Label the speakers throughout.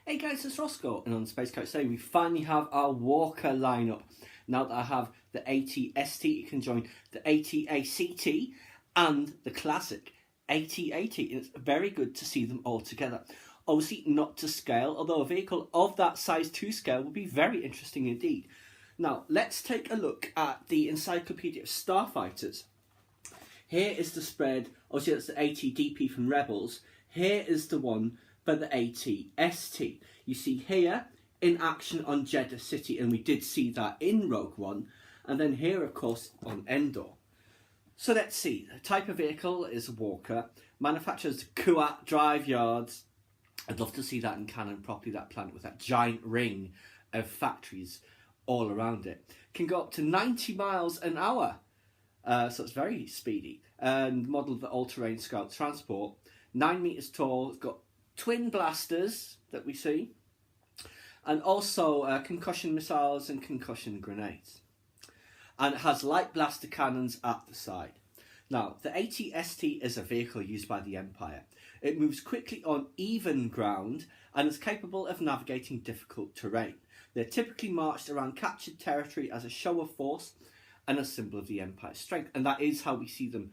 Speaker 1: Hey guys, it's Roscoe, and on Space Coach today we finally have our Walker lineup. Now that I have the AT-ST, you can join the AT-ACT and the classic AT-AT, and it's very good to see them all together. Obviously not to scale, although a vehicle of that size to scale would be very interesting indeed. Now, let's take a look at the Encyclopedia of Starfighters. Here is the spread, obviously that's the AT-DP from Rebels. Here is the one for the AT-ST. You see here in action on Jeddah City, and we did see that in Rogue One, and then here of course on Endor. So let's see, the type of vehicle is a Walker, manufactures Kuat drive yards. I'd love to see that in canon properly, that planet with that giant ring of factories all around it. Can go up to 90 miles an hour, so it's very speedy, and modelled for all-terrain scout transport. 9 meters tall, it's got twin blasters that we see, and also concussion missiles and concussion grenades. And it has light blaster cannons at the side. Now, the AT-ST is a vehicle used by the Empire. It moves quickly on even ground and is capable of navigating difficult terrain. They're typically marched around captured territory as a show of force and a symbol of the Empire's strength. And that is how we see them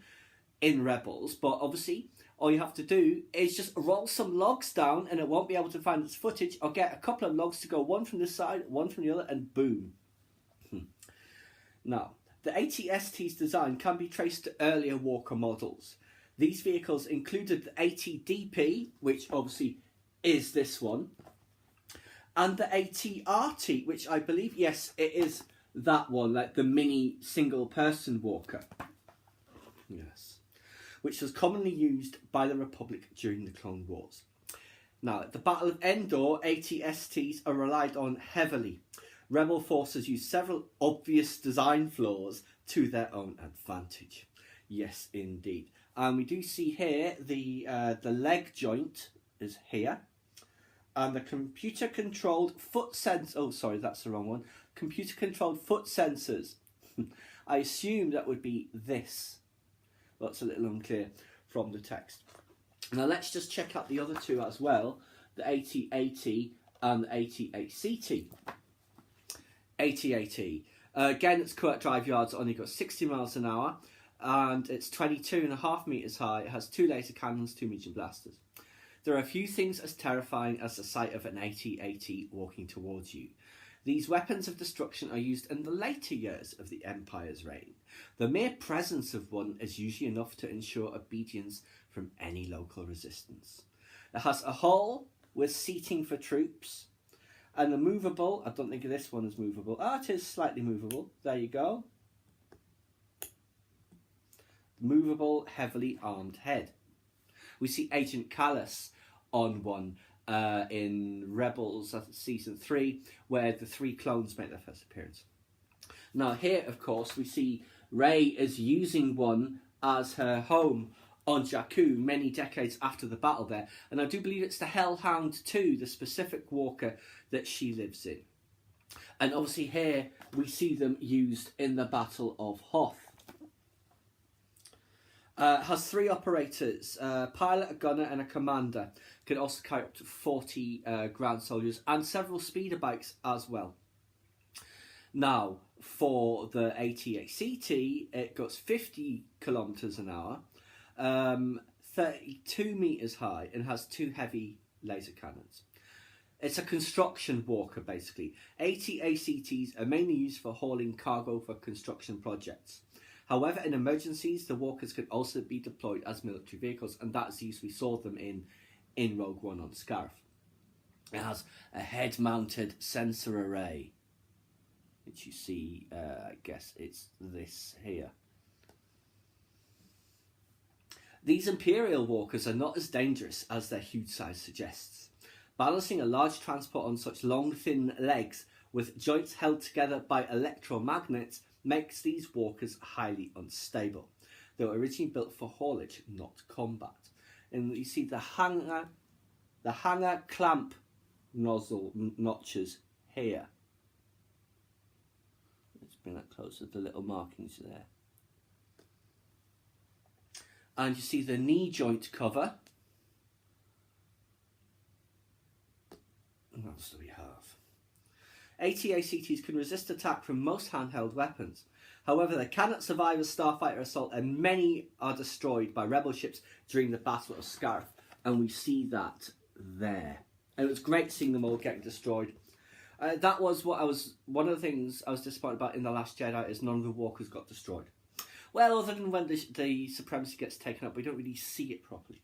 Speaker 1: in Rebels. But obviously, all you have to do is just roll some logs down and it won't be able to find its footage, or get a couple of logs to go one from this side, one from the other, and boom. Now, the AT-ST's design can be traced to earlier Walker models. These vehicles included the AT-DP, which obviously is this one, and the AT-RT, which I believe, yes, it is that one, like the mini single-person Walker. Yes. Which was commonly used by the Republic during the Clone Wars. Now, at the Battle of Endor, AT-STs are relied on heavily. Rebel forces use several obvious design flaws to their own advantage. Yes, indeed. And we do see here the leg joint is here. And the computer-controlled foot sensor... Oh, sorry, that's the wrong one. Computer-controlled foot sensors. I assume that would be this. That's a little unclear from the text. Now let's just check out the other two as well. The AT-AT and the AT-ACT. AT-AT. Again, its Kuat drive yards only got 60 miles an hour. And it's 22.5 metres high. It has 2 laser cannons, 2 medium blasters. There are a few things as terrifying as the sight of an AT-AT walking towards you. These weapons of destruction are used in the later years of the Empire's reign. The mere presence of one is usually enough to ensure obedience from any local resistance. It has a hull with seating for troops, and a movable... I don't think this one is movable. Ah, it is slightly movable. There you go. Movable, heavily armed head. We see Agent Callus on one in Rebels Season 3, where the 3 clones make their first appearance. Now here, of course, we see Rey is using one as her home on Jakku many decades after the battle there. And I do believe it's the Hellhound 2, the specific Walker that she lives in. And obviously here we see them used in the Battle of Hoth. Has 3 operators, a pilot, a gunner and a commander. Can also carry up to 40 ground soldiers and several speeder bikes as well. Now, for the AT-ACT, it goes 50 kilometres an hour, 32 metres high, and has 2 heavy laser cannons. It's a construction Walker, basically. AT-ACTs are mainly used for hauling cargo for construction projects. However, in emergencies, the Walkers can also be deployed as military vehicles, and that's used. We saw them in Rogue One on Scarif. It has a head-mounted sensor array, which you see, I guess it's this here. These Imperial Walkers are not as dangerous as their huge size suggests. Balancing a large transport on such long, thin legs with joints held together by electromagnets makes these Walkers highly unstable. They were originally built for haulage, not combat. And you see the hanger clamp nozzle notches here. Let's bring that closer, the little markings there. And you see the knee joint cover else do we have? AT-ACTs can resist attack from most handheld weapons. However, they cannot survive a starfighter assault, and many are destroyed by rebel ships during the Battle of Scarif. And we see that there. And it was great seeing them all getting destroyed. That was one of the things I was disappointed about in The Last Jedi, is none of the walkers got destroyed. Well, other than when the supremacy gets taken up, we don't really see it properly.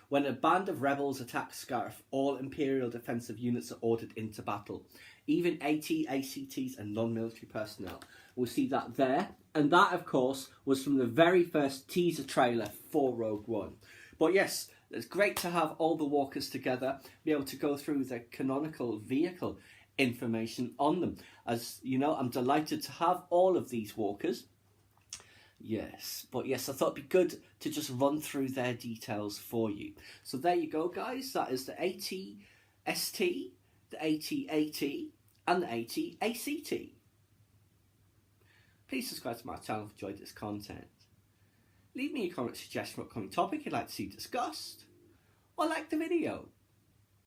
Speaker 1: When a band of rebels attack Scarif, all Imperial defensive units are ordered into battle. Even AT-ACTs and non-military personnel. We'll see that there. And that, of course, was from the very first teaser trailer for Rogue One. But yes, it's great to have all the walkers together, be able to go through the canonical vehicle information on them. As you know, I'm delighted to have all of these walkers. Yes, but yes, I thought it'd be good to just run through their details for you. So there you go, guys. That is the AT-ST, the AT-AT, and the AT-ACT. Please subscribe to my channel if you enjoyed this content. Leave me a comment suggestion for what upcoming topic you'd like to see discussed, or like the video.